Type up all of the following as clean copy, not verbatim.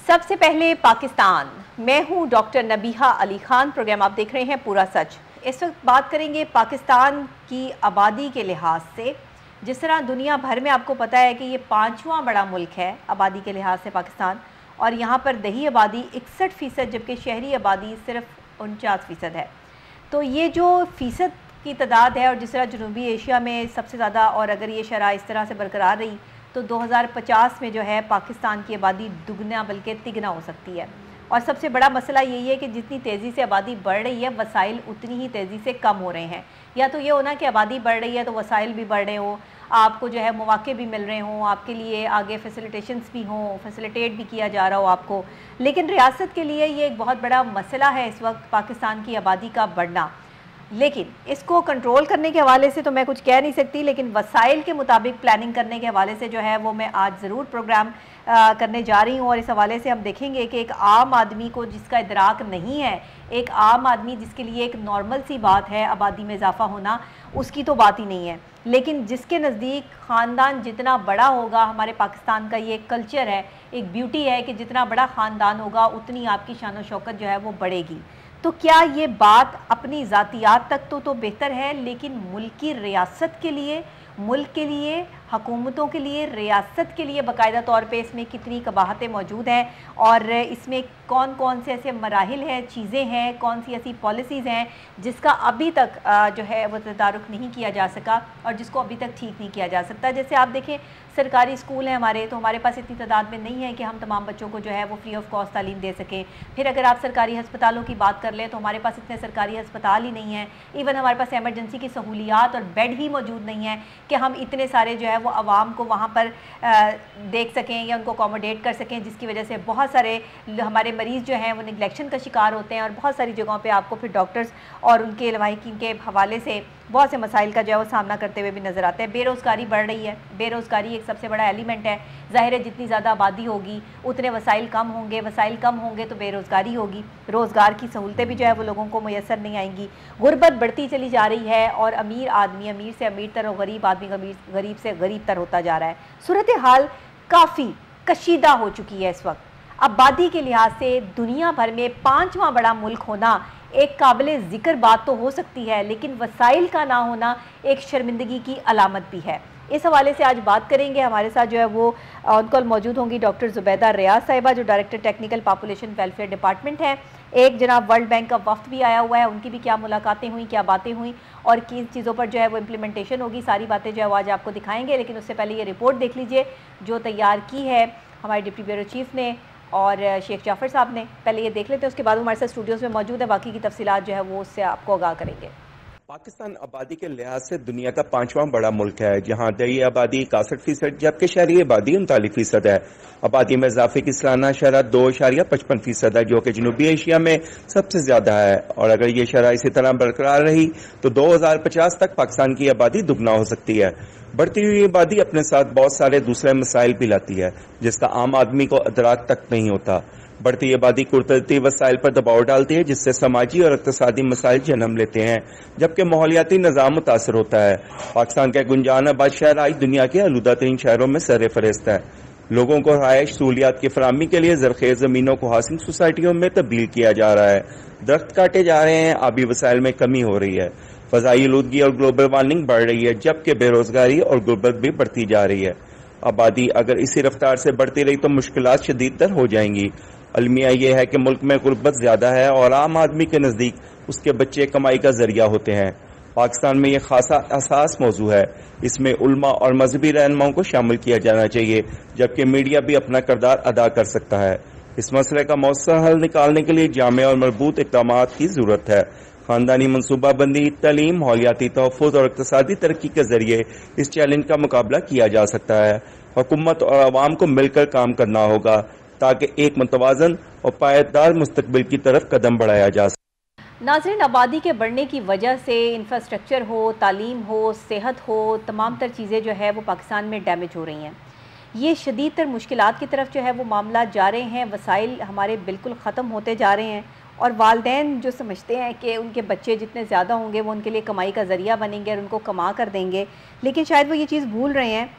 सबसे पहले पाकिस्तान। मैं हूं डॉक्टर नबीहा अली खान। प्रोग्राम आप देख रहे हैं पूरा सच। इस वक्त बात करेंगे पाकिस्तान की आबादी के लिहाज से। जिस तरह दुनिया भर में आपको पता है कि ये 5वां बड़ा मुल्क है आबादी के लिहाज से पाकिस्तान, और यहाँ पर दही आबादी 61%, जबकि शहरी आबादी सिर्फ 49% है। तो ये जो फ़ीसद की तादाद है, और जिस तरह जनूबी एशिया में सबसे ज़्यादा, और अगर ये शरह इस तरह से बरकरार रही तो 2050 में जो है पाकिस्तान की आबादी दुगना बल्कि तिगना हो सकती है। और सबसे बड़ा मसला यही है कि जितनी तेज़ी से आबादी बढ़ रही है वसाइल उतनी ही तेज़ी से कम हो रहे हैं। या तो ये होना कि आबादी बढ़ रही है तो वसाइल भी बढ़ रहे हो, आपको जो है मौके भी मिल रहे हों, आपके लिए आगे फैसिलिटेशंस भी हों, फैसिलिटेट भी किया जा रहा हो आपको। लेकिन रियासत के लिए ये एक बहुत बड़ा मसला है इस वक्त पाकिस्तान की आबादी का बढ़ना। लेकिन इसको कंट्रोल करने के हवाले से तो मैं कुछ कह नहीं सकती, लेकिन वसाइल के मुताबिक प्लानिंग करने के हवाले से जो है वो मैं आज ज़रूर प्रोग्राम करने जा रही हूँ। और इस हवाले से हम देखेंगे कि एक आम आदमी को जिसका इदराक नहीं है, एक आम आदमी जिसके लिए एक नॉर्मल सी बात है आबादी में इजाफा होना, उसकी तो बात ही नहीं है। लेकिन जिसके नज़दीक ख़ानदान जितना बड़ा होगा, हमारे पाकिस्तान का ये एक कल्चर है, एक ब्यूटी है कि जितना बड़ा ख़ानदान होगा उतनी आपकी शान व शौकत जो है वो बढ़ेगी। तो क्या ये बात अपनी ज़ातियात तक तो बेहतर है, लेकिन मुल्क की रियासत के लिए, मुल्क के लिए, हुकूमतों के लिए, रियासत के लिए बाकायदा तौर पे इसमें कितनी कबाहतें मौजूद हैं, और इसमें कौन कौन से ऐसे मराहिल हैं, चीज़ें हैं, कौन सी ऐसी पॉलिसीज़ हैं जिसका अभी तक जो है वो तदारुक नहीं किया जा सका और जिसको अभी तक ठीक नहीं किया जा सकता। जैसे आप देखें सरकारी स्कूल हैं हमारे, तो हमारे पास इतनी तादाद में नहीं है कि हम तमाम बच्चों को जो है वो फ्री ऑफ कॉस्ट तालीम दे सकें। फिर अगर आप सरकारी हस्पतालों की बात कर लें तो हमारे पास इतने सरकारी हस्पताल ही नहीं हैं। इवन हमारे पास एमरजेंसी की सहूलियात और बेड ही मौजूद नहीं है कि हम इतने सारे जो है वो आवाम को वहाँ पर देख सकें या उनको अकोमोडेट कर सकें, जिसकी वजह से बहुत सारे हमारे मरीज़ जो हैं वो निगलेक्शन का शिकार होते हैं, और बहुत सारी जगहों पे आपको फिर डॉक्टर्स और उनके लवाहिकीन के हवाले से बहुत से मसाइल का जो है वो सामना करते हुए भी नज़र आते हैं। बेरोज़गारी बढ़ रही है, बेरोज़गारी एक सबसे बड़ा एलिमेंट है। ज़ाहिर है जितनी ज़्यादा आबादी होगी उतने वसाइल कम होंगे, वसाइल कम होंगे तो बेरोज़गारी होगी, रोज़गार की सहूलतें भी जो है वो लोगों को मैसर नहीं आएंगी। गुर्बत बढ़ती चली जा रही है, और अमीर आदमी अमीर से अमीर तर और गरीब आदमी गरीब से गरीब तर होता जा रहा है। सूरत हाल काफ़ी कशीदा हो चुकी है इस वक्त। आबादी के लिहाज से दुनिया भर में 5वां बड़ा मुल्क होना एक काबिल ज़िक्र बात तो हो सकती है, लेकिन वसाइल का ना होना एक शर्मिंदगी की अलामत भी है। इस हवाले से आज बात करेंगे। हमारे साथ जो है वो ऑन कॉल मौजूद होंगी डॉक्टर ज़ुबैदा रियाज साहिबा, जो director technical population welfare department है। एक जनाब वर्ल्ड बैंक का वफ्द भी आया हुआ है, उनकी भी क्या मुलाकातें हुई, क्या बातें हुई और किन चीज़ों पर जो है वो इम्प्लीमेंटेशन होगी, सारी बातें जो है वो आज आपको दिखाएंगे। लेकिन उससे पहले ये रिपोर्ट देख लीजिए जो तैयार की है हमारे डिप्टी ब्यूरो चीफ़ ने और शेख जाफ़र साहब ने। पहले ये देख लेते हैं, उसके बाद हमारे साथ स्टूडियोज़ में मौजूद है, बाकी की तफसीलात जो है वो उससे आपको आगाह करेंगे। पाकिस्तान आबादी के लिहाज से दुनिया का 5वां बड़ा मुल्क है, जहाँ दही आबादी 61%, जबकि शहरी आबादी 39% है। आबादी में इजाफे की सालाना शरह 2.55% है, जो कि जनूबी एशिया में सबसे ज्यादा है। और अगर ये शरह इसी तरह बरकरार रही तो 2050 तक पाकिस्तान की आबादी दुगना हो सकती है। बढ़ती हुई आबादी अपने साथ बहुत सारे दूसरे मसाइल भी लाती है, जिसका आम आदमी को अदराक तक नहीं होता। बढ़ती आबादी कुदरती वसाइल पर दबाव डालती है, जिससे समाजी और इक़्तिसादी मसाइल जन्म लेते हैं, जबकि माहौलियाती निज़ाम मुतासर होता है। पाकिस्तान का गुंजान आबाद शहर आज दुनिया के आलूदा तरीन शहरों में सर फहरिस्त है। लोगों को रहायश सहूलियात की फराहमी के लिए जरखेज ज़मीनों को हाउसिंग सोसाइटियों में तब्दील किया जा रहा है। दरख्त काटे जा रहे हैं, आबी वसाइल में कमी हो रही है, फ़ज़ाई आलूदगी और ग्लोबल वार्मिंग बढ़ रही है, जबकि बेरोजगारी और गुर्बत भी बढ़ती जा रही है। आबादी अगर इसी रफ्तार से बढ़ती रही तो मुश्किलात शदीद तर हो जाएंगी। अलमिया यह है कि मुल्क में गुर्बत ज्यादा है और आम आदमी के नज़दीक उसके बच्चे कमाई का जरिया होते हैं। पाकिस्तान में यह खासा असास मौजू है। इसमें उल्मा और मजहबी रहनुमाओं को शामिल किया जाना चाहिए, जबकि मीडिया भी अपना किरदार अदा कर सकता है। इस मसले का मौसर हल निकालने के लिए जामे और मजबूत इक़दाम की जरूरत है। खानदानी मनसूबाबंदी, तालीम, माहौलियाती तहफ़्फ़ुज़ और इक़्तिसादी तरक्की के जरिए इस चैलेंज का मुकाबला किया जा सकता है। हुकूमत और आवाम को मिलकर काम करना होगा ताकि एक मुतवाज़न और पायदार मुस्तकबिल की तरफ कदम बढ़ाया जा सके। नाज़रीन, आबादी के बढ़ने की वजह से इंफ्रास्ट्रक्चर हो, तालीम हो, सेहत हो, तमाम तर चीज़ें जो है वो पाकिस्तान में डैमेज हो रही हैं। ये शदीद तर मुश्किलात की तरफ जो है वो मामला जा रहे हैं। वसाइल हमारे बिल्कुल ख़त्म होते जा रहे हैं, और वालदैन जो समझते हैं कि उनके बच्चे जितने ज़्यादा होंगे वो उनके लिए कमाई का ज़रिया बनेंगे और उनको कमा कर देंगे, लेकिन शायद वो ये चीज़ भूल रहे हैं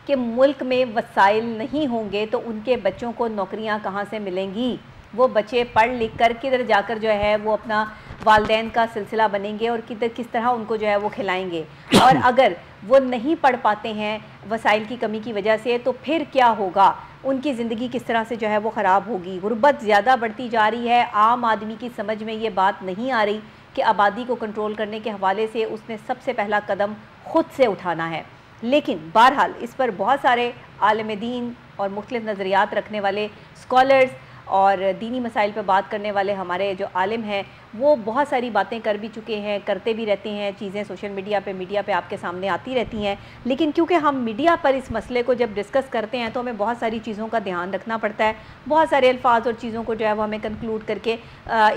कि मुल्क में वसाइल नहीं होंगे तो उनके बच्चों को नौकरियां कहाँ से मिलेंगी। वो बच्चे पढ़ लिख कर किधर जाकर जो है वो अपना वालदैन का सिलसिला बनेंगे और किस तरह उनको जो है वो खिलाएंगे। और अगर वो नहीं पढ़ पाते हैं वसाइल की कमी की वजह से तो फिर क्या होगा, उनकी ज़िंदगी किस तरह से जो है वो ख़राब होगी। गुर्बत ज़्यादा बढ़ती जा रही है। आम आदमी की समझ में ये बात नहीं आ रही कि आबादी को कंट्रोल करने के हवाले से उसने सबसे पहला कदम ख़ुद से उठाना है। लेकिन बहरहाल इस पर बहुत सारे आलिम दीन और मुख्तलिफ नज़रियात रखने वाले स्कॉलर्स और दीनी मसाइल पर बात करने वाले हमारे जो आलिम हैं वो बहुत सारी बातें कर भी चुके हैं, करते भी रहते हैं। चीज़ें सोशल मीडिया पे आपके सामने आती रहती हैं। लेकिन क्योंकि हम मीडिया पर इस मसले को जब डिस्कस करते हैं तो हमें बहुत सारी चीज़ों का ध्यान रखना पड़ता है, बहुत सारे अल्फाज और चीज़ों को जो है वो हमें कंक्लूड करके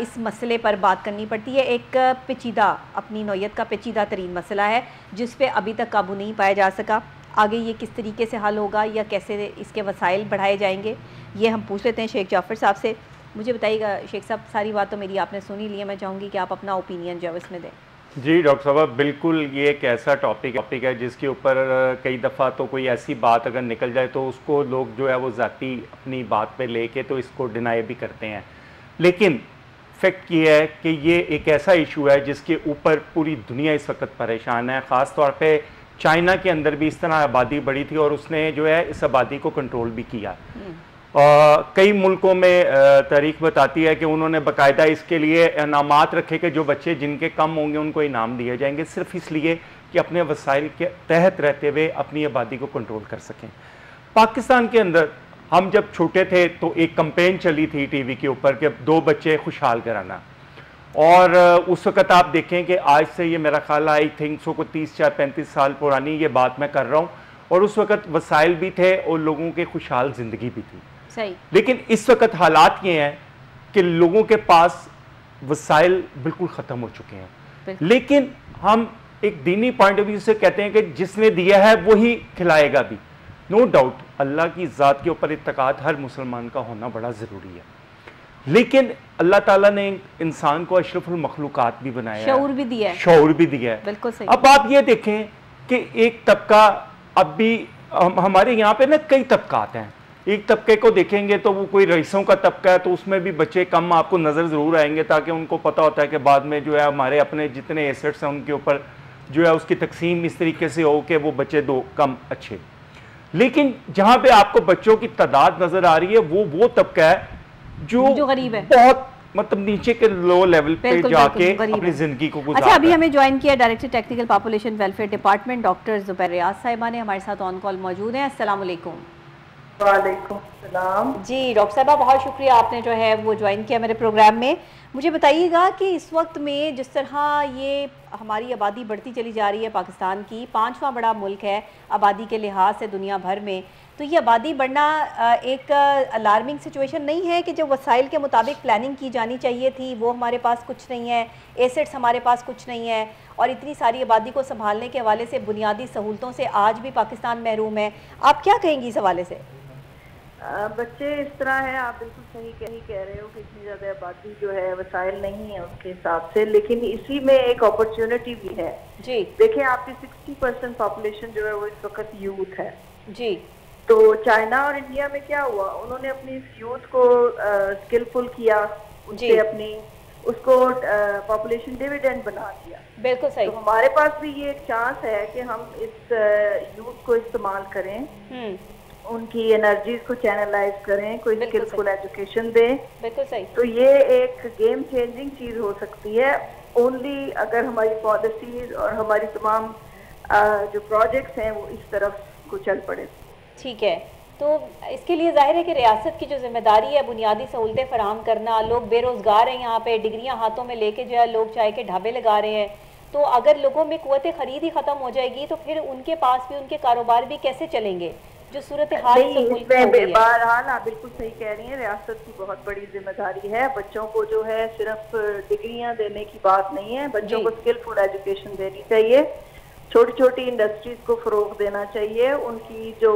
इस मसले पर बात करनी पड़ती है। एक पेचीदा, अपनी नौयत का पेचीदा तरीन मसला है जिस पर अभी तक काबू नहीं पाया जा सका। आगे ये किस तरीके से हल होगा या कैसे इसके वसाइल बढ़ाए जाएंगे, ये हम पूछ लेते हैं शेख जाफ़र साहब से। मुझे बताइएगा शेख साहब, सारी बात तो मेरी आपने सुनी ली है, मैं चाहूँगी कि आप अपना ओपिनियन जो है इसमें दें। जी डॉक्टर साहब, बिल्कुल ये एक ऐसा टॉपिक है जिसके ऊपर कई दफ़ा तो कोई ऐसी बात अगर निकल जाए तो उसको लोग जो है वो ज़ाती अपनी बात पे लेके तो इसको डिनाई भी करते हैं। लेकिन फैक्ट ये है कि ये एक ऐसा इशू है जिसके ऊपर पूरी दुनिया इस वक्त परेशान है। ख़ास तौर पे चाइना के अंदर भी इस तरह आबादी बढ़ी थी और उसने जो है इस आबादी को कंट्रोल भी किया। कई मुल्कों में तारीख बताती है कि उन्होंने बाकायदा इसके लिए इनामात रखे कि जो बच्चे जिनके कम होंगे उनको इनाम दिए जाएंगे, सिर्फ इसलिए कि अपने वसाइल के तहत रहते हुए अपनी आबादी को कंट्रोल कर सकें। पाकिस्तान के अंदर हम जब छोटे थे तो एक कंपेन चली थी टीवी के ऊपर कि 2 बच्चे खुशहाल कराना, और उस वक़्त आप देखें कि आज से ये मेरा ख्याल आई थिंक सो को 30-35 साल पुरानी ये बात मैं कर रहा हूँ, और उस वक़्त वसाइल भी थे और लोगों के खुशहाल ज़िंदगी भी थी। सही। लेकिन इस वक्त हालात ये हैं कि लोगों के पास वसाइल बिल्कुल ख़त्म हो चुके हैं। लेकिन हम एक दीनी पॉइंट ऑफ व्यू से कहते हैं कि जिसने दिया है वही खिलाएगा भी। नो डाउट अल्लाह की ज़ात के ऊपर इत्तकाद हर मुसलमान का होना बड़ा ज़रूरी है, लेकिन अल्लाह ताला ने इंसान को अशरफुल मखलूकात भी बनाया है, शऊर भी दिया है, शऊर भी दिया है। बिल्कुल सही। अब आप ये देखें कि एक तबका, अब भी हमारे यहाँ पे ना कई तबकात हैं। एक तबके को देखेंगे तो वो कोई रईसों का तबका है तो उसमें भी बच्चे कम आपको नज़र ज़रूर आएंगे, ताकि उनको पता होता है कि बाद में जो है हमारे अपने जितने एसेट्स हैं उनके ऊपर जो है उसकी तकसीम इस तरीके से हो कि वो बच्चे 2 कम अच्छे। लेकिन जहाँ पे आपको बच्चों की तादाद नज़र आ रही है वो तबका है जो गरीब है, बहुत मतलब नीचे के लो लेवल पे जाके अपनी जिंदगी को गुजारता है। अच्छा, अभी हमें ज्वाइन किया director technical population welfare department doctor Zubair Riyaz साहिबा ने, हमारे साथ ऑन कॉल मौजूद हैं। अस्सलाम वालेकुम। वालेकुम सलाम। जी डॉक्टर साहबा, बहुत शुक्रिया आपने जो है वो ज्वाइन किया मेरे प्रोग्राम में। मुझे बताइएगा कि इस वक्त में जिस तरह ये हमारी आबादी बढ़ती चली जा रही है, पाकिस्तान की 5वां बड़ा मुल्क है आबादी के लिहाज से दुनिया भर में, तो ये आबादी बढ़ना एक अलार्मिंग सिचुएशन नहीं है कि जो वसाइल के मुताबिक प्लानिंग की जानी चाहिए थी वो हमारे पास कुछ नहीं है, एसेट्स हमारे पास कुछ नहीं है, और इतनी सारी आबादी को संभालने के हवाले से बुनियादी सहूलतों से आज भी पाकिस्तान महरूम है। आप क्या कहेंगी इस हवाले से? बच्चे इस तरह है, आप बिल्कुल सही कह रहे हो कि इतनी ज़्यादा आबादी जो है वसाइल नहीं है उसके हिसाब से, लेकिन इसी में एक अपॉर्चुनिटी भी है। जी देखिए, आपकी 60% पॉपुलेशन जो है वो इस वक्त यूथ है। जी। तो चाइना और इंडिया में क्या हुआ, उन्होंने अपनी यूथ को स्किलफुल किया, उनसे अपनी उसको पॉपुलेशन डिविडेंड बना दिया। बिल्कुल सही। तो हमारे पास भी ये एक चांस है कि हम इस यूथ को इस्तेमाल करें, उनकी एनर्जीज को चैनलाइज करें, कोई स्किलफुल एजुकेशन दें। बिल्कुल सही। तो ये एक गेम चेंजिंग चीज हो सकती है ओनली अगर हमारी पॉलिसीज और हमारी तमाम जो प्रोजेक्ट्स हैं वो इस तरफ को चल पड़े। ठीक है, तो इसके लिए जाहिर है कि रियासत की जो जिम्मेदारी है बुनियादी सहूलतें फराहम करना। लोग बेरोज़गार हैं, यहाँ पे डिग्रियां हाथों में लेके जो है लोग चाय के ढाबे लगा रहे हैं, तो अगर लोगों में कुव्वत खरीद ही ख़त्म हो जाएगी तो फिर उनके पास भी उनके कारोबार भी कैसे चलेंगे, जो सूरत हाल बहरहाल आप बिल्कुल सही कह रही हैं, रियासत की बहुत बड़ी जिम्मेदारी है। बच्चों को जो है सिर्फ डिग्रियां देने की बात नहीं है, बच्चों को स्किलफुल एजुकेशन देनी चाहिए, छोटी छोटी इंडस्ट्रीज को फरोग देना चाहिए, उनकी जो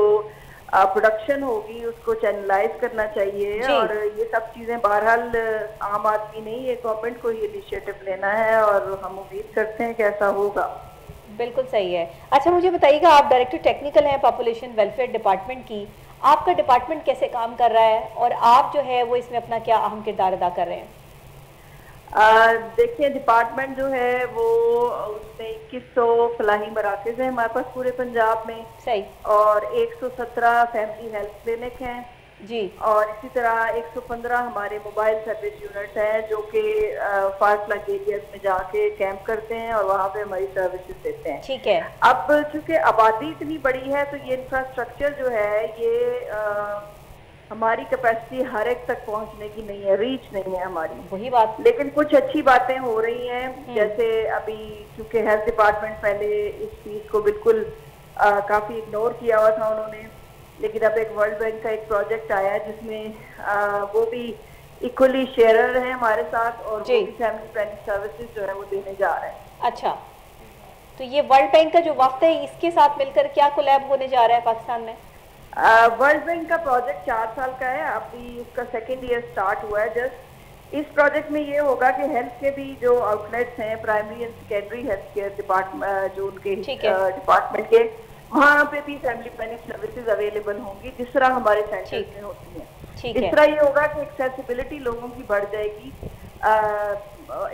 प्रोडक्शन होगी उसको चैनलाइज करना चाहिए, और ये सब चीजें बहरहाल आम आदमी नहीं, ये गवर्नमेंट को ये इनिशिएटिव लेना है और हम उम्मीद करते हैं कि ऐसा होगा। बिल्कुल सही है। अच्छा मुझे बताइएगा, आप डायरेक्टर टेक्निकल हैं पॉपुलेशन वेलफेयर डिपार्टमेंट की, आपका डिपार्टमेंट कैसे काम कर रहा है और आप जो है वो इसमें अपना क्या अहम किरदार अदा कर रहे हैं? देखिए, डिपार्टमेंट जो है वो उसमें 2100 फलाही मराकज़ हैं हमारे पास पूरे पंजाब में। सही। और 117 फैमिली हेल्थ क्लिनिक हैं जी। और इसी तरह 115 हमारे मोबाइल सर्विस यूनिट हैं जो कि फास्ट लग एरियाज में जाके कैंप करते हैं और वहाँ पे हमारी सर्विसेज देते हैं। ठीक है। अब चूंकि आबादी इतनी बड़ी है तो ये इंफ्रास्ट्रक्चर जो है ये हमारी कैपेसिटी हर एक तक पहुंचने की नहीं है, रीच नहीं है हमारी। वही बात। लेकिन कुछ अच्छी बातें हो रही हैं, जैसे अभी क्योंकि हेल्थ डिपार्टमेंट पहले इस चीज को बिल्कुल काफी इग्नोर किया हुआ था उन्होंने, लेकिन अब एक वर्ल्ड बैंक का एक प्रोजेक्ट आया है जिसमें वो भी इक्वली शेयरर है हमारे साथ और वो भी फैमिली प्लानिंग सर्विसेज जो है वो देने जा रहे हैं। अच्छा, तो ये वर्ल्ड बैंक का जो वक्त है इसके साथ मिलकर क्या कोलैब होने जा रहा है पाकिस्तान में? वर्ल्ड बैंक का प्रोजेक्ट 4 साल का है, अभी उसका 2nd ईयर स्टार्ट हुआ है जस्ट। इस प्रोजेक्ट में ये होगा कि हेल्थ के भी जो आउटलेट्स हैं, primary and secondary health care department जो उनके डिपार्टमेंट के, वहाँ पे भी फैमिली प्लानिंग सर्विसेज अवेलेबल होंगी जिस तरह हमारे सेंटर्स में होती हैं। इस तरह ये होगा कि एक्सेसिबिलिटी लोगों की बढ़ जाएगी।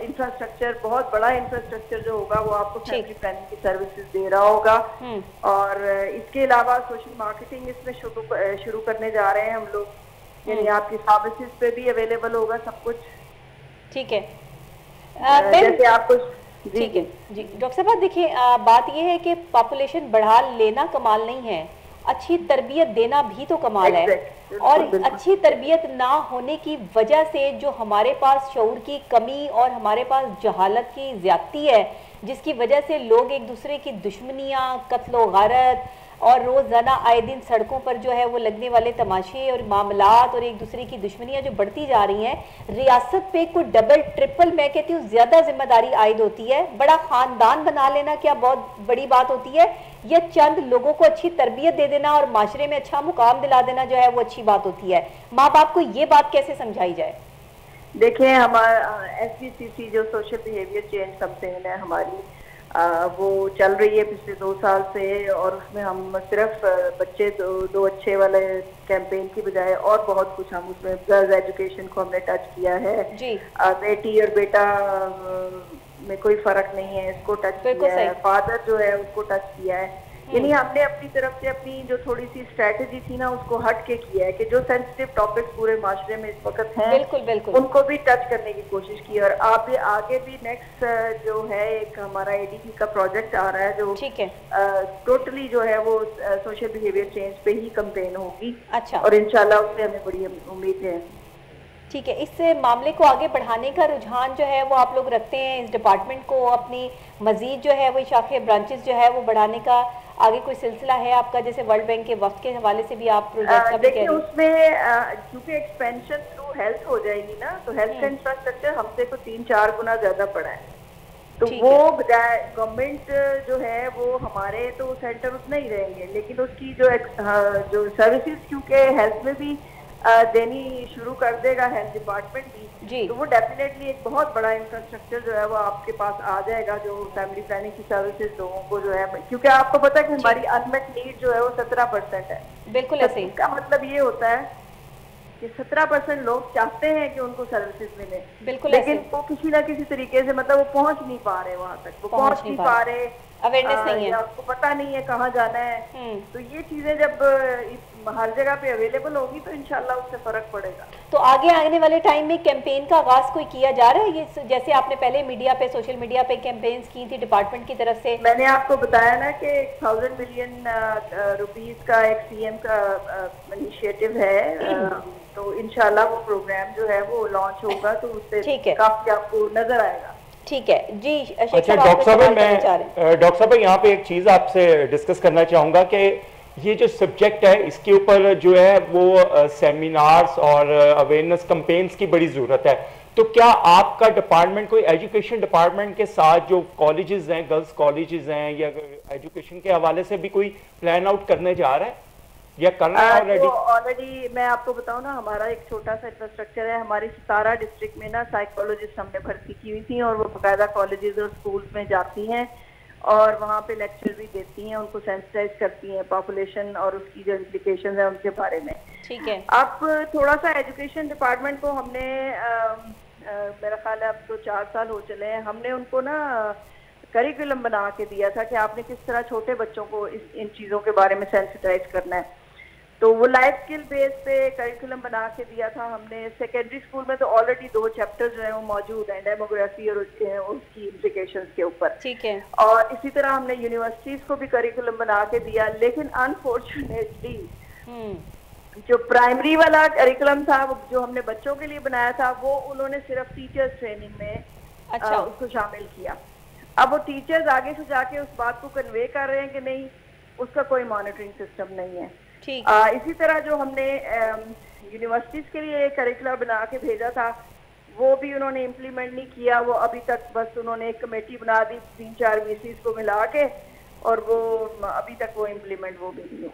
इंफ्रास्ट्रक्चर, बहुत बड़ा इंफ्रास्ट्रक्चर जो होगा वो आपको फैमिली प्लानिंग की सर्विसेज दे रहा होगा। और इसके अलावा सोशल मार्केटिंग इसमें शुरू करने जा रहे हैं हम लोग, यानी आपकी सर्विसेज पे भी अवेलेबल होगा सब कुछ। ठीक है। जैसे आपको ठीक है जी डॉक्टर साहब, देखिए बात यह है कि पॉपुलेशन बढ़ा लेना कमाल नहीं है, अच्छी तरबियत देना भी तो कमाल है। और अच्छी तरबियत ना होने की वजह से जो हमारे पास शऊर की कमी और हमारे पास जहालत की ज्यादती है, जिसकी वजह से लोग एक दूसरे की दुश्मनियाँ, कत्लो गारत और रोज़ाना आए दिन सड़कों पर जो है वो लगने वाले तमाशे और मामलात और एक दूसरे की दुश्मनियाँ जो बढ़ती जा रही हैं, रियासत पे कोई डबल ट्रिपल मैं कहती हूँ ज़्यादा जिम्मेदारी आयद होती है। बड़ा ख़ानदान बना लेना क्या बहुत बड़ी बात होती है, या चंद लोगों को अच्छी तरबियत दे देना और माशरे में अच्छा मुकाम दिला देना जो है वो अच्छी बात होती है? माँ बाप को ये बात कैसे समझाई जाए? देखिए, हमारा SBCC जो सोशल बिहेवियर चेंज कैंपेन है हमारी, वो चल रही है पिछले 2 साल से और उसमें हम सिर्फ बच्चे दो अच्छे वाले कैंपेन की बजाय और बहुत कुछ हम उसमें गर्ल्स एजुकेशन को हमने टच किया है जी। बेटी और बेटा में कोई फर्क नहीं है, इसको टच किया है, फादर जो है उसको टच किया है। यानी हमने अपनी तरफ से अपनी जो थोड़ी सी स्ट्रेटेजी थी ना उसको हट के किया है कि जो सेंसिटिव टॉपिक्स पूरे माशरे में इस वक्त हैं बिल्कुल उनको भी टच करने की कोशिश की। और आप आगे भी नेक्स्ट जो है एक हमारा ADP का प्रोजेक्ट आ रहा है जो टोटली जो है वो सोशल बिहेवियर चेंज पे ही कैंपेन होगी। अच्छा। और इंशाल्लाह उससे हमें बड़ी उम्मीद है। ठीक है, इस मामले को आगे बढ़ाने का रुझान जो है वो आप लोग रखते हैं, इस डिपार्टमेंट को अपनी मजीद जो है वो शाखे ब्रांचेस जो है वो बढ़ाने का आगे कोई सिलसिला है आपका? जैसे वर्ल्ड बैंक के वक्त के हवाले से भी आप प्रोजेक्ट का भी कह रहे हैं। उसमें क्योंकि एक्सपेंशन थ्रू हेल्थ हो जाएगी ना, तो हेल्थ का इंफ्रास्ट्रक्चर हमसे को 3-4 गुना ज्यादा पड़ा है, तो वो बजाय गवर्नमेंट जो है वो हमारे तो सेंटर उतने ही रहेंगे, लेकिन उसकी जो सर्विसेज क्योंकि हेल्थ में भी देनी शुरू कर देगा हेल्थ डिपार्टमेंट भी, तो वो डेफिनेटली एक बहुत बड़ा इंफ्रास्ट्रक्चर जो है वो आपके पास आ जाएगा जो फैमिली प्लानिंग की सर्विसेज लोगों को जो है, क्योंकि आपको पता है कि हमारी अनमेट नीड जो है वो 17% है। बिल्कुल ऐसे। इसका मतलब ये होता है कि 17% लोग चाहते हैं कि उनको सर्विसेज मिले, बिल्कुल, लेकिन वो किसी ना किसी तरीके से मतलब वो पहुंच नहीं पा रहे वहां तक, वो पहुंच नहीं पा रहे, अवेयरनेस नहीं है, आपको पता नहीं है कहाँ जाना है। तो ये चीजें जब हर जगह पे अवेलेबल होगी तो इंशाल्लाह उससे फर्क पड़ेगा। तो आगे आने वाले टाइम में कैंपेन का आगाज कोई किया जा रहा है? ये जैसे आपने पहले मीडिया पे, सोशल मीडिया पे कैंपेन्स की थी डिपार्टमेंट की तरफ से, मैंने आपको बताया ना कि 1000 मिलियन रुपीस का एक CM का इनिशिएटिव है, तो इंशाल्लाह वो प्रोग्राम जो है वो लॉन्च होगा, तो उससे काफी आपको नजर आएगा। ठीक है जी। अच्छा डॉक्टर साहब, यहाँ पे एक चीज आपसे डिस्कस करना चाहूंगा कि ये जो सब्जेक्ट है इसके ऊपर जो है वो सेमिनार्स और अवेयरनेस कैंपेन्स की बड़ी ज़रूरत है, तो क्या आपका डिपार्टमेंट कोई एजुकेशन डिपार्टमेंट के साथ जो कॉलेजेस हैं, गर्ल्स कॉलेजेस हैं, या एजुकेशन के हवाले से भी कोई प्लान आउट करने जा रहा है या करना है ऑलरेडी? ऑलरेडी मैं आपको बताऊं ना, हमारा एक छोटा सा इंफ्रास्ट्रक्चर है, हमारी 17 डिस्ट्रिक्ट में ना साइकोलॉजिस्ट हमने भर्ती की हुई थी और वो बाकायदा कॉलेजेस और स्कूल्स में जाती हैं और वहाँ पे लेक्चर भी देती हैं, उनको सेंसिटाइज करती हैं पॉपुलेशन और उसकी जो इम्प्लीकेशन है उनके बारे में। ठीक है। अब थोड़ा सा एजुकेशन डिपार्टमेंट को हमने मेरा ख्याल है अब तो 4 साल हो चले हैं, हमने उनको ना करिकुलम बना के दिया था कि आपने किस तरह छोटे बच्चों को इन चीज़ों के बारे में सेंसिटाइज करना है। तो वो लाइफ स्किल बेस पे करिकुलम बना के दिया था हमने। सेकेंडरी स्कूल में तो ऑलरेडी 2 चैप्टर्स जो हैं वो मौजूद हैं, डेमोग्राफी और उसकी इम्प्लीकेशंस के ऊपर। ठीक है। और इसी तरह हमने यूनिवर्सिटीज को भी करिकुलम बना के दिया, लेकिन अनफॉर्चुनेटली जो प्राइमरी वाला करिकुलम था जो हमने बच्चों के लिए बनाया था वो उन्होंने सिर्फ टीचर्स ट्रेनिंग में उसको शामिल किया। अब वो टीचर्स आगे से जाके उस बात को कन्वे कर रहे हैं कि नहीं, उसका कोई मॉनिटरिंग सिस्टम नहीं है। इसी तरह जो हमने यूनिवर्सिटीज के लिए करिकुलम बना के भेजा था वो भी उन्होंने इम्प्लीमेंट नहीं किया। वो अभी तक बस उन्होंने एक कमेटी बना दी 3-4 वीसीज को मिला के, और वो अभी तक वो इम्प्लीमेंट वो भी नहीं हुआ।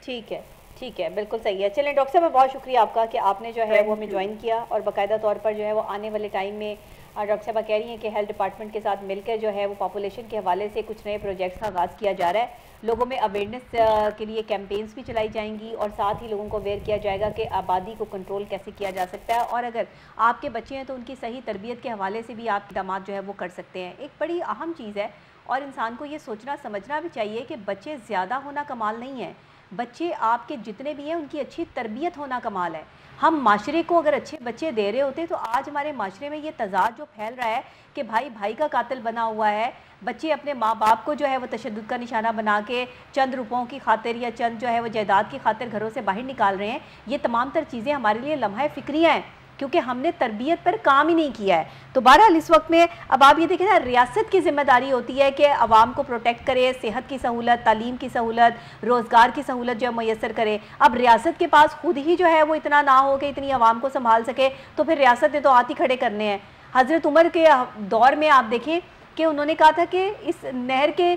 ठीक है, ठीक है, बिल्कुल सही है। चलें डॉक्टर साहब, बहुत शुक्रिया आपका कि आपने जो है वो हमें ज्वाइन किया और बाकायदा तौर पर जो है वो आने वाले टाइम में डॉक्टर साहब कह रही हैं कि हेल्थ डिपार्टमेंट के साथ मिलकर जो है वो पॉपुलेशन के हवाले से कुछ नए प्रोजेक्ट्स का आगाज़ किया जा रहा है। लोगों में अवेयरनेस के लिए कैंपेन्स भी चलाई जाएंगी और साथ ही लोगों को अवेयर किया जाएगा कि आबादी को कंट्रोल कैसे किया जा सकता है, और अगर आपके बच्चे हैं तो उनकी सही तरबियत के हवाले से भी आप इक़दाम जो है वो कर सकते हैं। एक बड़ी अहम चीज़ है और इंसान को ये सोचना समझना भी चाहिए कि बच्चे ज़्यादा होना कमाल नहीं है, बच्चे आपके जितने भी हैं उनकी अच्छी तरबियत होना कमाल है। हम माशरे को अगर अच्छे बच्चे दे रहे होते तो आज हमारे माशरे में ये तजाद जो फैल रहा है कि भाई भाई का कातिल बना हुआ है, बच्चे अपने माँ बाप को जो है वो तशद्दुद का निशाना बना के चंद रुपयों की खातिर या चंद जो है वो जायदाद की खातिर घरों से बाहर निकाल रहे हैं। ये तमाम तर चीज़ें हमारे लिए लम्हा फ़िक्रियाँ हैं क्योंकि हमने तरबियत पर काम ही नहीं किया है। तो बहरहाल इस वक्त में अब आप ये देखें ना, रियासत की जिम्मेदारी होती है कि आवाम को प्रोटेक्ट करे, सेहत की सहूलत, तालीम की सहूलत, रोज़गार की सहूलत जो है मैसर करे। अब रियासत के पास खुद ही जो है वो इतना ना हो कि इतनी आवाम को संभाल सके, तो फिर रियासत ने तो हाथ ही खड़े करने हैं। हज़रत उमर के दौर में आप देखें कि उन्होंने कहा था कि इस नहर के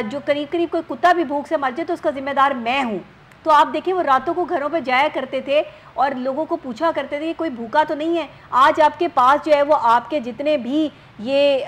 जो करीब करीब कोई कुत्ता भी भूख से मर जाए तो उसका जिम्मेदार मैं हूँ। तो आप देखिए वो रातों को घरों पे जाया करते थे और लोगों को पूछा करते थे कि कोई भूखा तो नहीं है। आज आपके पास जो है वो आपके जितने भी ये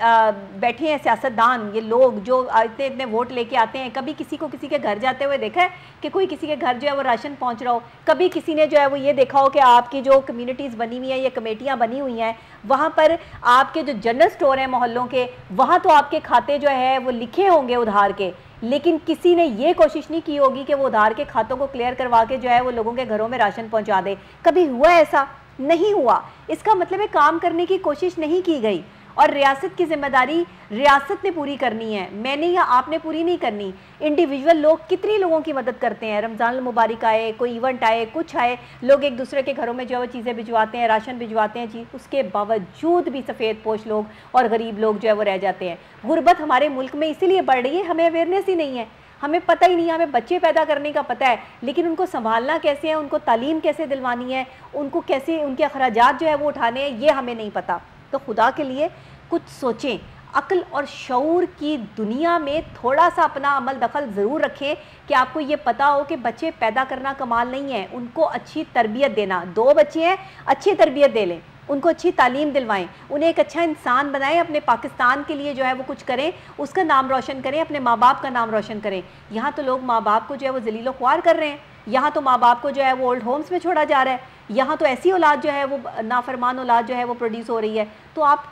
बैठे हैं सियासतदान, ये लोग जो इतने इतने वोट लेके आते हैं, कभी किसी को किसी के घर जाते हुए देखा है कि कोई किसी के घर जो है वो राशन पहुंच रहा हो? कभी किसी ने जो है वो ये देखा हो कि आपकी जो कम्युनिटीज़ बनी हुई हैं या कमेटियाँ बनी हुई हैं वहाँ पर आपके जो जनरल स्टोर हैं मोहल्लों के, वहाँ तो आपके खाते जो है वो लिखे होंगे उधार के, लेकिन किसी ने ये कोशिश नहीं की होगी कि वो उधार के खातों को क्लियर करवा के जो है वो लोगों के घरों में राशन पहुंचा दे। कभी हुआ ऐसा? नहीं हुआ। इसका मतलब है काम करने की कोशिश नहीं की गई और रियासत की जिम्मेदारी रियासत ने पूरी करनी है, मैंने या आपने पूरी नहीं करनी। इंडिविजुअल लोग कितनी लोगों की मदद करते हैं, रमज़ान मुबारक आए, कोई इवेंट आए, कुछ आए, लोग एक दूसरे के घरों में जो है चीज़ें भिजवाते हैं, राशन भिजवाते हैं जी। उसके बावजूद भी सफ़ेद पोश लोग और गरीब लोग जो है वो रह जाते हैं। गुर्बत हमारे मुल्क में इसीलिए बढ़ रही है, हमें अवेयरनेस ही नहीं है, हमें पता ही नहीं। हमें बच्चे पैदा करने का पता है लेकिन उनको संभालना कैसे है, उनको तालीम कैसे दिलवानी है, उनको कैसे उनके अखराजात जो है वो उठाने हैं, ये हमें नहीं पता। तो खुदा के लिए कुछ सोचें, अक्ल और शऊर की दुनिया में थोड़ा सा अपना अमल दखल ज़रूर रखें कि आपको ये पता हो कि बच्चे पैदा करना कमाल नहीं है, उनको अच्छी तरबियत देना। 2 बच्चे हैं, अच्छी तरबियत दे लें, उनको अच्छी तालीम दिलवाएं, उन्हें एक अच्छा इंसान बनाएं, अपने पाकिस्तान के लिए जो है वो कुछ करें, उसका नाम रोशन करें, अपने माँ बाप का नाम रोशन करें। यहाँ तो लोग माँ बाप को जो है वो जलीलो ख्वार कर रहे हैं, यहाँ तो माँ बाप को जो है वो ओल्ड होम्स में छोड़ा जा रहा है, यहाँ तो ऐसी औलाद जो है वो नाफरमान औलाद जो है वो प्रोड्यूस हो रही है। तो आप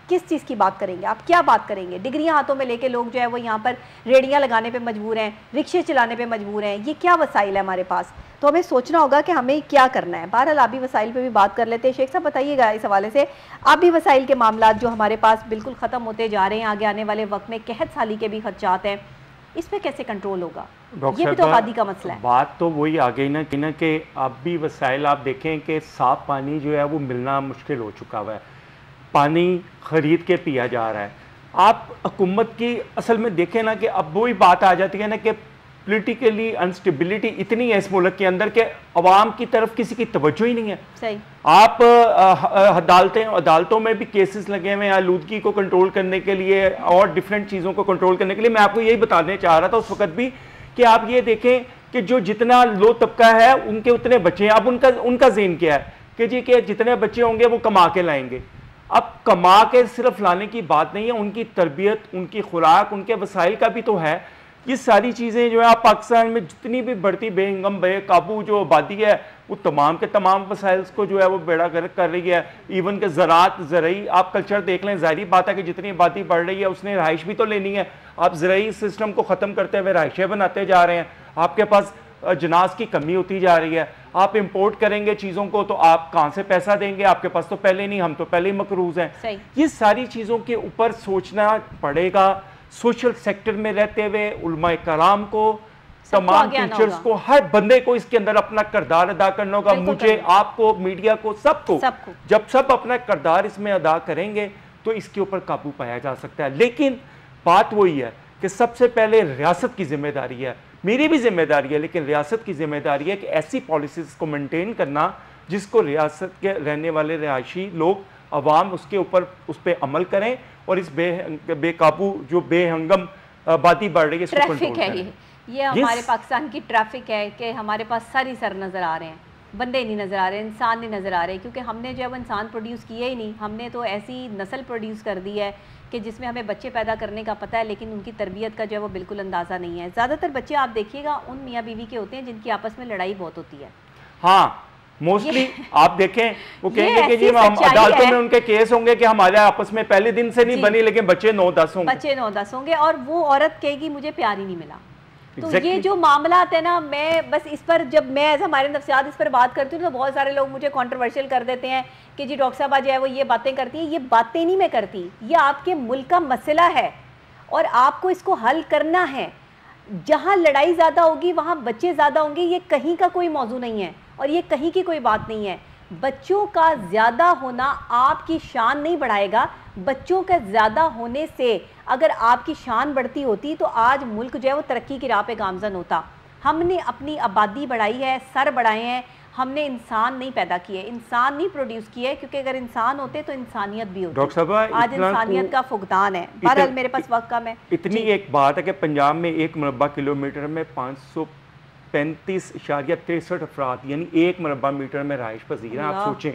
किस चीज़ की बात करेंगे, आप क्या बात करेंगे? डिग्रियां हाथों में लेके लोग जो है वो यहाँ पर रेडियाँ लगाने पे मजबूर हैं, रिक्शे चलाने पे मजबूर हैं। ये क्या वसाइल है हमारे पास? तो हमें सोचना होगा कि हमें क्या करना है। बहरहाल आप भी वसाइल पे भी बात कर लेते हैं। शेख साहब बताइएगा इस हवाले से, आप भी वसाइल के मामला जो हमारे पास बिल्कुल ख़त्म होते जा रहे हैं, आगे आने वाले वक्त में कहत साली के भी खर्चात हैं, इस पर कैसे कंट्रोल होगा? ये भी तो आबादी का मसला है। बात तो वही आ गई ना कि अब भी वसाइल आप देखें कि साफ पानी जो है वो मिलना मुश्किल हो चुका हुआ है, पानी ख़रीद के पिया जा रहा है। आप हुकूमत की असल में देखें ना कि अब वही बात आ जाती है ना कि पॉलिटिकली अनस्टेबिलिटी इतनी है इस मुल्क के अंदर कि अवाम की तरफ किसी की तवज्जो ही नहीं है। सही। आप अदालतों में भी केसेस लगे हुए हैं आलूदगी को कंट्रोल करने के लिए और डिफरेंट चीज़ों को कंट्रोल करने के लिए। मैं आपको यही बताने चाह रहा था उस वक्त भी कि आप ये देखें कि जो जितना लो तबका है उनके उतने बच्चे हैं। अब उनका ज़ेन क्या है कि जी कि जितने बच्चे होंगे वो कमा के लाएंगे। अब कमा के सिर्फ लाने की बात नहीं है, उनकी तरबियत, उनकी खुराक, उनके वसाइल का भी तो है। ये सारी चीज़ें जो है आप पाकिस्तान में जितनी भी बढ़ती बेहंगम बेकाबू जो आबादी है वो तमाम के तमाम वसाइल को जो है वो बेड़ा गर्क कर रही है। इवन के ज़रात ज़रई आप कल्चर देख लें, ज़ाहिर बात है कि जितनी आबादी बढ़ रही है उसने रहाइश भी तो लेनी है। आप ज़रई सिस्टम को ख़त्म करते हुए रहाइशें बनाते जा रहे हैं, आपके पास जनाज की कमी होती जा रही है। आप इंपोर्ट करेंगे चीज़ों को तो आप कहाँ से पैसा देंगे, आपके पास तो पहले नहीं, हम तो पहले ही मकरूज हैं। ये सारी चीज़ों के ऊपर सोचना पड़ेगा। सोशल सेक्टर में रहते हुए उलमाए कराम को, तमाम टीचर्स को, हर बंदे को इसके अंदर अपना किरदार अदा करना होगा। मुझे, आपको, मीडिया को, सबको जब सब अपना किरदार इसमें अदा करेंगे तो इसके ऊपर काबू पाया जा सकता है। लेकिन बात वही है कि सबसे पहले रियासत की जिम्मेदारी है, मेरी भी जिम्मेदारी है, लेकिन रियासत की जिम्मेदारी है कि ऐसी पॉलिसीज को मेंटेन करना जिसको रियासत के रहने वाले रिहायशी लोग, अवाम उसके ऊपर उस पर अमल करें और इस बेकाबू जो बेहंगम आबादी बढ़ रही है इसको कंट्रोल करें। ये हमारे पाकिस्तान की ट्रैफिक है कि हमारे पास सारी सर नज़र आ रहे हैं, बंदे नहीं नज़र आ रहे, इंसान नहीं नज़र आ रहे, क्योंकि हमने जब इंसान प्रोड्यूस किए ही नहीं, हमने तो ऐसी नस्ल प्रोड्यूस कर दी है कि जिसमें हमें बच्चे पैदा करने का पता है लेकिन उनकी तरबियत का जो है वो बिल्कुल अंदाज़ा नहीं है। ज़्यादातर बच्चे आप देखिएगा उन मियाँ बीवी के होते हैं जिनकी आपस में लड़ाई बहुत होती है। हाँ, मोस्टली आप देखें वो कहेंगे कि जी हम अदालतों में उनके केस होंगे कि हमारे आपस में पहले दिन से नहीं बनी, लेकिन बच्चे 9-10 होंगे, बच्चे 9-10 होंगे और वो औरत कहेगी मुझे प्यार ही नहीं मिला। तो ये जो मामला है ना, मैं बस इस पर जब मैं एज हमारे नफ्सियात इस पर बात करती हूँ तो बहुत सारे लोग मुझे कंट्रोवर्शियल कर देते हैं कि जी डॉक्टर साहब जो है वो ये बातें करती हैं। ये बातें नहीं मैं करती, ये आपके मुल्क का मसला है और आपको इसको हल करना है। जहाँ लड़ाई ज़्यादा होगी वहाँ बच्चे ज़्यादा होंगे, ये कहीं का कोई मौजू नहीं है और ये कहीं की कोई बात नहीं है। बच्चों का ज़्यादा होना आपकी शान नहीं बढ़ाएगा, बच्चों का ज़्यादा होने से अगर आपकी शान बढ़ती होती तो आज मुल्क जो है वो तरक्की की राह पे गामजन होता। हमने अपनी आबादी बढ़ाई है, सर बढ़ाए हैं, हमने इंसान नहीं पैदा किए, इंसान नहीं प्रोड्यूस किए, क्योंकि अगर इंसान होते तो इंसानियत भी होती। डॉक्टर साहब, आज इंसानियत का फुकदान है। बहरहाल मेरे पास वक्त कम है। इतनी एक बात है कि पंजाब में 1 मुरब्बा किलोमीटर में 535.63 अफराद यानी 1 मुरब्बा मीटर में रहाइश पजीर हैं। आप सोचें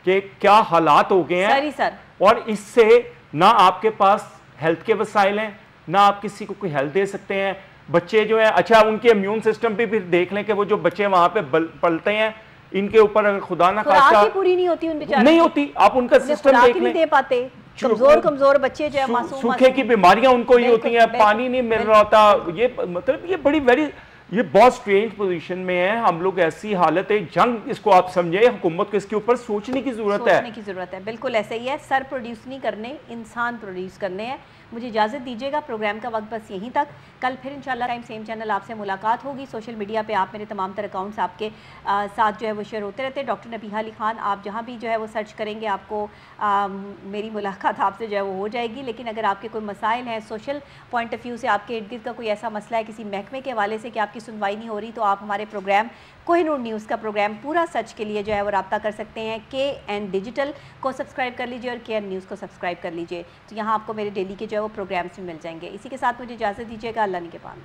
कि क्या हालात हो गए हैं। सर और इससे ना आपके पास हेल्थ के वसाइल हैं, ना आप किसी को कोई हेल्थ दे सकते हैं। बच्चे जो है, अच्छा उनके इम्यून सिस्टम पे भी देख लें कि वो जो बच्चे वहां पे पलते हैं, इनके ऊपर अगर खुदा ना खास्ता पूरी नहीं होती, उन बेचारों नहीं होती, आप उनका सिस्टम देख लें, दे पाते, कमजोर बच्चे जो है, मासूम, सूखे की बीमारियां उनको ही होती हैं, पानी नहीं मिल रहा होता। ये मतलब ये बहुत स्ट्रेंज पोजीशन में है हम लोग। ऐसी हालत है, जंग इसको आप समझे, हुकूमत को इसके ऊपर सोचने की जरूरत है। बिल्कुल ऐसे ही है। सर प्रोड्यूस नहीं करने, इंसान प्रोड्यूस करने हैं। मुझे इजाज़त दीजिएगा, प्रोग्राम का वक्त बस यहीं तक। कल फिर इंशाल्लाह टाइम सेम चैनल आपसे मुलाकात होगी। सोशल मीडिया पे आप मेरे तमाम तरह अकाउंट्स आपके साथ जो है वो शेयर होते रहते हैं। डॉक्टर नबीहा अली खान, आप जहाँ भी जो है वो सर्च करेंगे आपको मेरी मुलाकात आपसे जो है वो हो जाएगी। लेकिन अगर आपके कोई मसाइल हैं, सोशल पॉइंट ऑफ व्यू से आपके इर्द गिर्द का कोई ऐसा मसला है किसी महकमे के हवाले से कि आपकी सुनवाई नहीं हो रही, तो आप हमारे प्रोग्राम कोहिनूर न्यूज़ का प्रोग्राम पूरा सच के लिए जो है वो रब्ता कर सकते हैं। KN डिजिटल को सब्सक्राइब कर लीजिए और KN न्यूज़ को सब्सक्राइब कर लीजिए, तो यहाँ आपको मेरे डेली के जो है वो प्रोग्राम्स में मिल जाएंगे। इसी के साथ मुझे इजाज़त दीजिएगा। अल्लाह निगहबान।